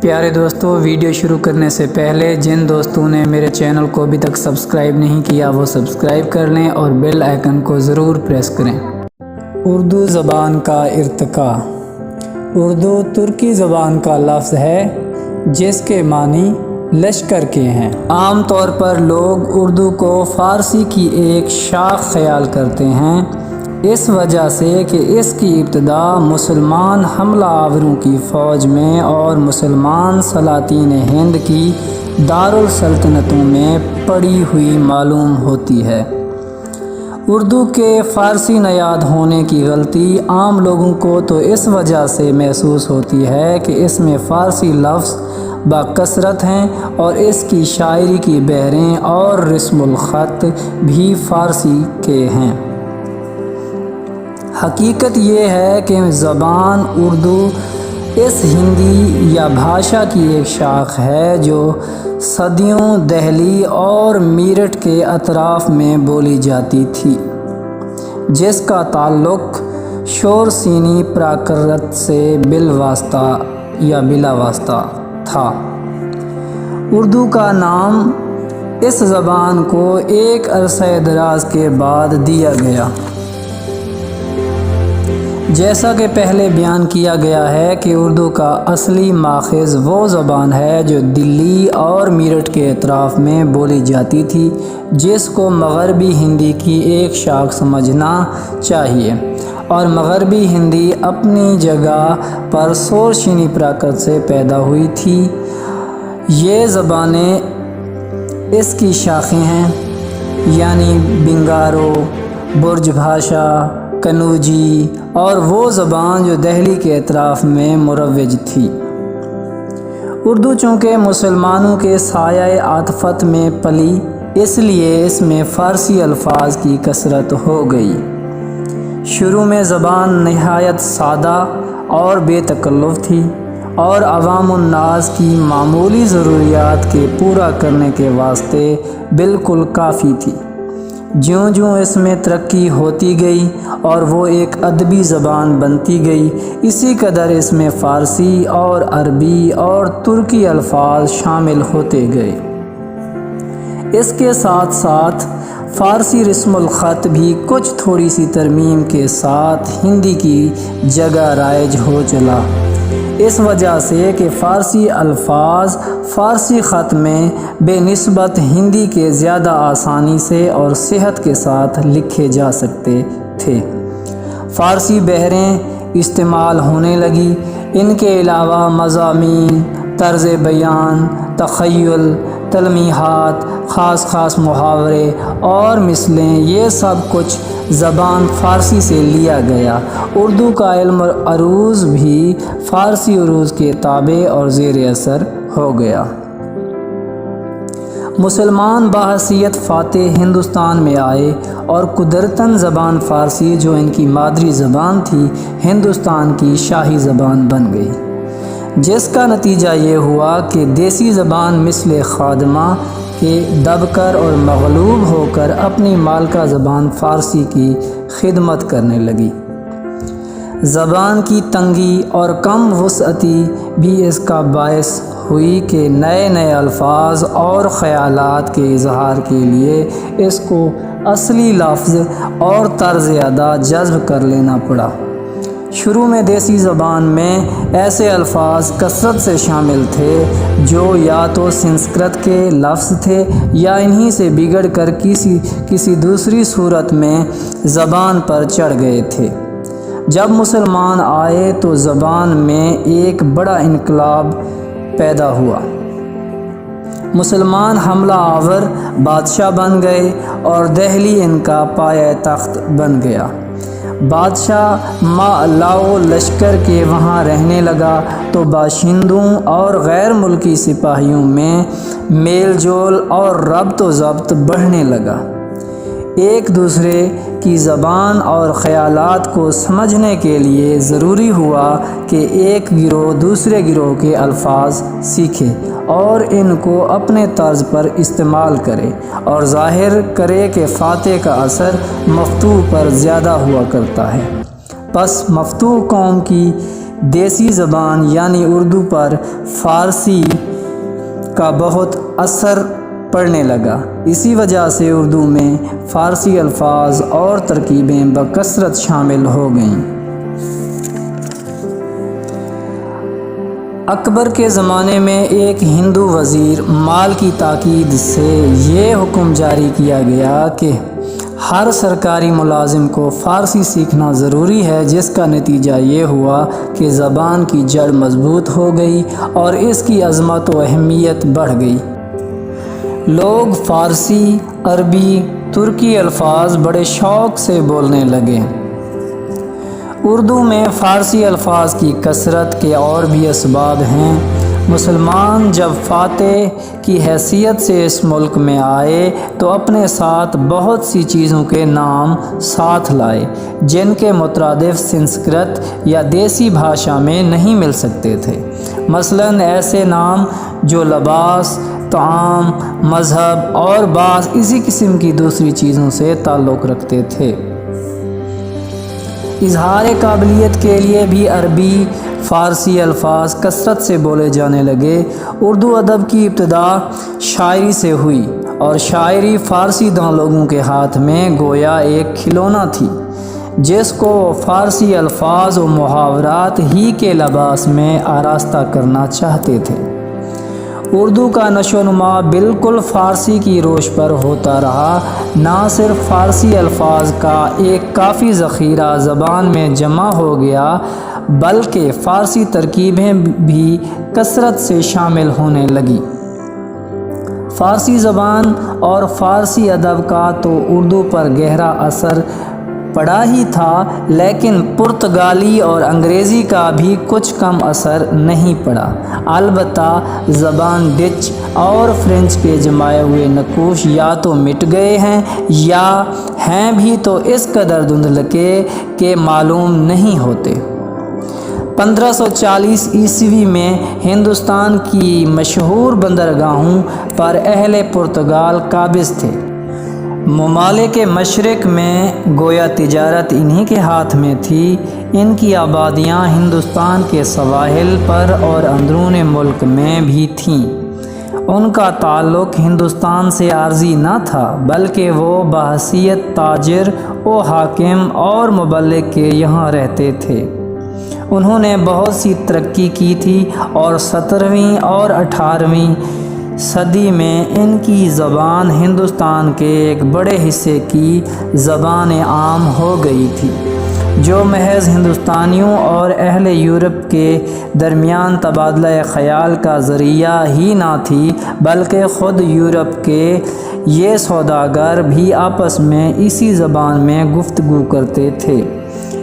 پیارے دوستو، ویڈیو شروع کرنے سے پہلے جن دوستوں نے میرے چینل کو ابھی تک سبسکرائب نہیں کیا وہ سبسکرائب کر لیں اور بیل آئیکن کو ضرور پریس کریں۔ اردو زبان کا ارتقاء۔ اردو ترکی زبان کا لفظ ہے جس کے معنی لشکر کے ہیں۔ عام طور پر لوگ اردو کو فارسی کی ایک شاخ خیال کرتے ہیں، اس وجہ سے کہ اس کی ابتدا مسلمان حملہ آوروں کی فوج میں اور مسلمان سلاطین ہند کی دارالسلطنتوں میں پڑی ہوئی معلوم ہوتی ہے۔ اردو کے فارسی نیاد ہونے کی غلطی عام لوگوں کو تو اس وجہ سے محسوس ہوتی ہے کہ اس میں فارسی لفظ بکثرت ہیں اور اس کی شاعری کی بحریں اور رسم الخط بھی فارسی کے ہیں۔ حقیقت یہ ہے کہ زبان اردو اس ہندی یا بھاشا کی ایک شاخ ہے جو صدیوں دہلی اور میرٹھ کے اطراف میں بولی جاتی تھی، جس کا تعلق شورسینی پراکرت سے بالواسطہ یا بلا واسطہ تھا۔ اردو کا نام اس زبان کو ایک عرصہ دراز کے بعد دیا گیا۔ جیسا کہ پہلے بیان کیا گیا ہے کہ اردو کا اصلی ماخذ وہ زبان ہے جو دلی اور میرٹھ کے اطراف میں بولی جاتی تھی، جس کو مغربی ہندی کی ایک شاخ سمجھنا چاہیے، اور مغربی ہندی اپنی جگہ پر شورسینی پراکرت سے پیدا ہوئی تھی۔ یہ زبانیں اس کی شاخیں ہیں، یعنی بنگارو، برج بھاشا، کنوجی اور وہ زبان جو دہلی کے اطراف میں مروج تھی۔ اردو چونکہ مسلمانوں کے سایہ عاطفت میں پلی، اس لیے اس میں فارسی الفاظ کی کثرت ہو گئی۔ شروع میں زبان نہایت سادہ اور بے تکلف تھی اور عوام الناس کی معمولی ضروریات کے پورا کرنے کے واسطے بالکل کافی تھی۔ جوں جوں اس میں ترقی ہوتی گئی اور وہ ایک ادبی زبان بنتی گئی، اسی قدر اس میں فارسی اور عربی اور ترکی الفاظ شامل ہوتے گئے۔ اس کے ساتھ ساتھ فارسی رسم الخط بھی کچھ تھوڑی سی ترمیم کے ساتھ ہندی کی جگہ رائج ہو چلا، اس وجہ سے کہ فارسی الفاظ فارسی خط میں بے نسبت ہندی کے زیادہ آسانی سے اور صحت کے ساتھ لکھے جا سکتے تھے۔ فارسی بحریں استعمال ہونے لگی، ان کے علاوہ مضامین، طرز بیان، تخیل، تلمیحات، خاص محاورے اور مثلیں، یہ سب کچھ زبان فارسی سے لیا گیا۔ اردو کا علم عروض بھی فارسی عروض کے تابع اور زیر اثر ہو گیا۔ مسلمان بحیثیت فاتح ہندوستان میں آئے اور قدرتاً زبان فارسی جو ان کی مادری زبان تھی ہندوستان کی شاہی زبان بن گئی، جس کا نتیجہ یہ ہوا کہ دیسی زبان مثل خادمہ کہ دب کر اور مغلوب ہو کر اپنی مالکہ زبان فارسی کی خدمت کرنے لگی۔ زبان کی تنگی اور کم وسعتی بھی اس کا باعث ہوئی کہ نئے الفاظ اور خیالات کے اظہار کے لیے اس کو اصلی لفظ اور طرز ادا جذب کر لینا پڑا۔ شروع میں دیسی زبان میں ایسے الفاظ کثرت سے شامل تھے جو یا تو سنسکرت کے لفظ تھے یا انہی سے بگڑ کر کسی دوسری صورت میں زبان پر چڑھ گئے تھے۔ جب مسلمان آئے تو زبان میں ایک بڑا انقلاب پیدا ہوا۔ مسلمان حملہ آور بادشاہ بن گئے اور دہلی ان کا پایہ تخت بن گیا۔ بادشاہ لاؤ لشکر کے وہاں رہنے لگا تو باشندوں اور غیر ملکی سپاہیوں میں میل جول اور ربط و ضبط بڑھنے لگا۔ ایک دوسرے کی زبان اور خیالات کو سمجھنے کے لیے ضروری ہوا کہ ایک گروہ دوسرے گروہ کے الفاظ سیکھے اور ان کو اپنے طرز پر استعمال کرے اور ظاہر کرے کہ فاتح کا اثر مفتوح پر زیادہ ہوا کرتا ہے۔ پس مفتوح قوم کی دیسی زبان یعنی اردو پر فارسی کا بہت اثر پڑنے لگا۔ اسی وجہ سے اردو میں فارسی الفاظ اور ترکیبیں بکثرت شامل ہو گئیں۔ اکبر کے زمانے میں ایک ہندو وزیر مال کی تاکید سے یہ حکم جاری کیا گیا کہ ہر سرکاری ملازم کو فارسی سیکھنا ضروری ہے، جس کا نتیجہ یہ ہوا کہ زبان کی جڑ مضبوط ہو گئی اور اس کی عظمت و اہمیت بڑھ گئی۔ لوگ فارسی، عربی، ترکی الفاظ بڑے شوق سے بولنے لگے۔ اردو میں فارسی الفاظ کی کثرت کے اور بھی اسباب ہیں۔ مسلمان جب فاتح کی حیثیت سے اس ملک میں آئے تو اپنے ساتھ بہت سی چیزوں کے نام ساتھ لائے جن کے مترادف سنسکرت یا دیسی بھاشا میں نہیں مل سکتے تھے۔ مثلاً ایسے نام جو لباس، طعام، مذہب اور بعض اسی قسم کی دوسری چیزوں سے تعلق رکھتے تھے۔ اظہار قابلیت کے لیے بھی عربی، فارسی الفاظ کثرت سے بولے جانے لگے۔ اردو ادب کی ابتدا شاعری سے ہوئی اور شاعری فارسی داں لوگوں کے ہاتھ میں گویا ایک کھلونا تھی جس کو فارسی الفاظ و محاورات ہی کے لباس میں آراستہ کرنا چاہتے تھے۔ اردو کا نشو و نما بالکل فارسی کی روش پر ہوتا رہا۔ نہ صرف فارسی الفاظ کا ایک کافی ذخیرہ زبان میں جمع ہو گیا بلکہ فارسی ترکیبیں بھی کثرت سے شامل ہونے لگیں۔ فارسی زبان اور فارسی ادب کا تو اردو پر گہرا اثر پڑا ہی تھا، لیکن پرتگالی اور انگریزی کا بھی کچھ کم اثر نہیں پڑا۔ البتہ زبان ڈچ اور فرینچ کے جمائے ہوئے نقوش یا تو مٹ گئے ہیں یا ہیں بھی تو اس قدر دھندلکے کہ معلوم نہیں ہوتے۔ 1540 عیسوی میں ہندوستان کی مشہور بندرگاہوں پر اہل پرتگال قابض تھے۔ ممالک مشرق میں گویا تجارت انہی کے ہاتھ میں تھی۔ ان کی آبادیاں ہندوستان کے سواحل پر اور اندرون ملک میں بھی تھیں۔ ان کا تعلق ہندوستان سے عارضی نہ تھا بلکہ وہ بحیثیت تاجر و حاکم اور مبلغ کے یہاں رہتے تھے۔ انہوں نے بہت سی ترقی کی تھی اور 17ویں اور 18ویں صدی میں ان کی زبان ہندوستان کے ایک بڑے حصے کی زبان عام ہو گئی تھی، جو محض ہندوستانیوں اور اہل یورپ کے درمیان تبادلہ خیال کا ذریعہ ہی نہ تھی بلکہ خود یورپ کے یہ سوداگر بھی آپس میں اسی زبان میں گفتگو کرتے تھے۔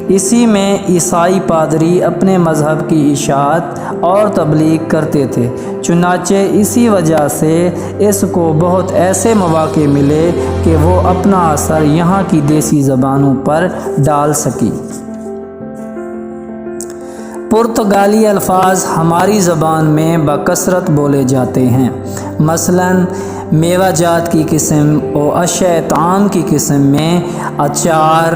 اسی میں عیسائی پادری اپنے مذہب کی اشاعت اور تبلیغ کرتے تھے، چنانچہ اسی وجہ سے اس کو بہت ایسے مواقع ملے کہ وہ اپنا اثر یہاں کی دیسی زبانوں پر ڈال سکی۔ پرتگالی الفاظ ہماری زبان میں بکثرت بولے جاتے ہیں۔ مثلاً میوہ جات کی قسم و اشیاء طعام کی قسم میں اچار،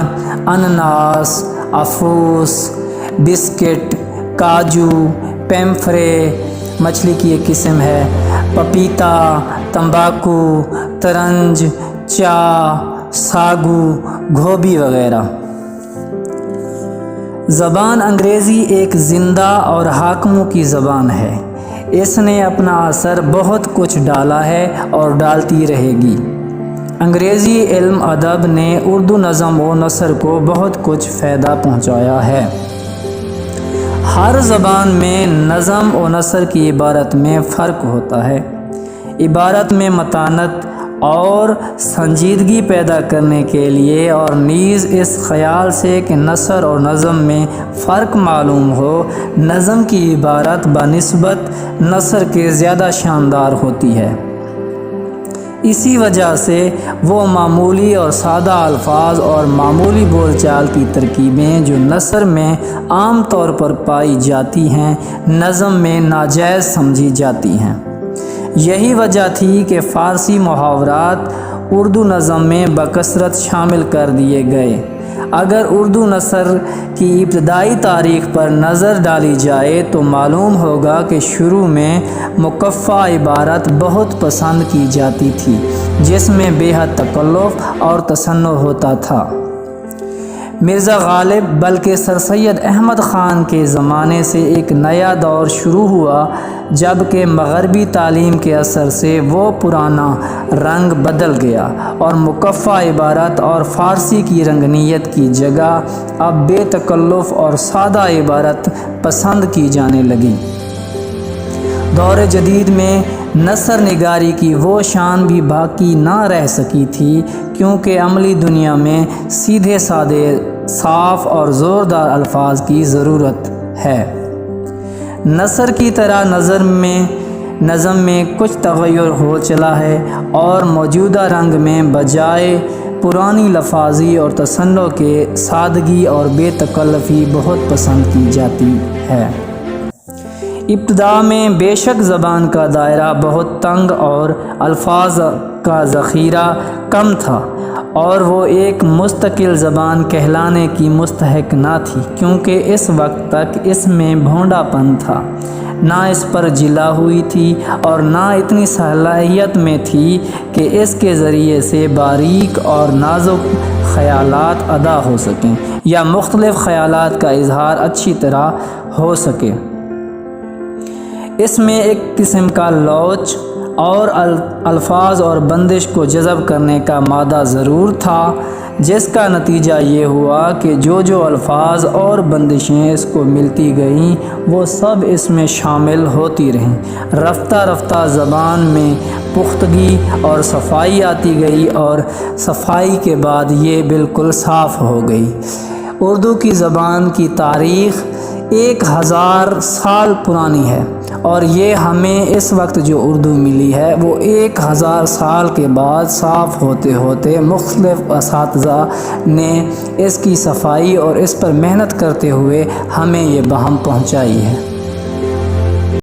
انناس، افوس، بسکٹ، کاجو، پیمفرے مچھلی کی ایک قسم ہے، پپیتا، تمباکو، ترنج، چائے، ساگو، گوبھی وغیرہ۔ زبان انگریزی ایک زندہ اور حاکموں کی زبان ہے۔ اس نے اپنا اثر بہت کچھ ڈالا ہے اور ڈالتی رہے گی۔ انگریزی علم ادب نے اردو نظم و نثر کو بہت کچھ فائدہ پہنچایا ہے۔ ہر زبان میں نظم و نثر کی عبارت میں فرق ہوتا ہے۔ عبارت میں متانت اور سنجیدگی پیدا کرنے کے لیے اور نیز اس خیال سے کہ نثر اور نظم میں فرق معلوم ہو، نظم کی عبارت بنسبت نثر کے زیادہ شاندار ہوتی ہے۔ اسی وجہ سے وہ معمولی اور سادہ الفاظ اور معمولی بول چال کی ترکیبیں جو نثر میں عام طور پر پائی جاتی ہیں، نظم میں ناجائز سمجھی جاتی ہیں۔ یہی وجہ تھی کہ فارسی محاورات اردو نظم میں بکثرت شامل کر دیے گئے۔ اگر اردو نثر کی ابتدائی تاریخ پر نظر ڈالی جائے تو معلوم ہوگا کہ شروع میں مکفّہ عبارت بہت پسند کی جاتی تھی، جس میں بے حد تکلف اور تصنع ہوتا تھا۔ مرزا غالب بلکہ سر سید احمد خان کے زمانے سے ایک نیا دور شروع ہوا، جبکہ مغربی تعلیم کے اثر سے وہ پرانا رنگ بدل گیا اور مکفّہ عبارت اور فارسی کی رنگینیت کی جگہ اب بے تکلف اور سادہ عبارت پسند کی جانے لگی۔ دور جدید میں نثر نگاری کی وہ شان بھی باقی نہ رہ سکی تھی، کیونکہ عملی دنیا میں سیدھے سادے، صاف اور زوردار الفاظ کی ضرورت ہے۔ نثر کی طرح نظم میں کچھ تغیر ہو چلا ہے اور موجودہ رنگ میں بجائے پرانی لفاظی اور تصنع کے سادگی اور بے تکلفی بہت پسند کی جاتی ہے۔ ابتدا میں بے شک زبان کا دائرہ بہت تنگ اور الفاظ کا ذخیرہ کم تھا، اور وہ ایک مستقل زبان کہلانے کی مستحق نہ تھی، کیونکہ اس وقت تک اس میں بھونڈا پن تھا، نہ اس پر جلا ہوئی تھی اور نہ اتنی صلاحیت میں تھی کہ اس کے ذریعے سے باریک اور نازک خیالات ادا ہو سکیں یا مختلف خیالات کا اظہار اچھی طرح ہو سکے۔ اس میں ایک قسم کا لوچ اور الفاظ اور بندش کو جذب کرنے کا مادہ ضرور تھا، جس کا نتیجہ یہ ہوا کہ جو الفاظ اور بندشیں اس کو ملتی گئیں وہ سب اس میں شامل ہوتی رہیں۔ رفتہ رفتہ زبان میں پختگی اور صفائی آتی گئی، اور صفائی کے بعد یہ بالکل صاف ہو گئی۔ اردو کی زبان کی تاریخ 1000 سال پرانی ہے، اور یہ ہمیں اس وقت جو اردو ملی ہے وہ 1000 سال کے بعد صاف ہوتے ہوتے مختلف اساتذہ نے اس کی صفائی اور اس پر محنت کرتے ہوئے ہمیں یہ بہم پہنچائی ہے۔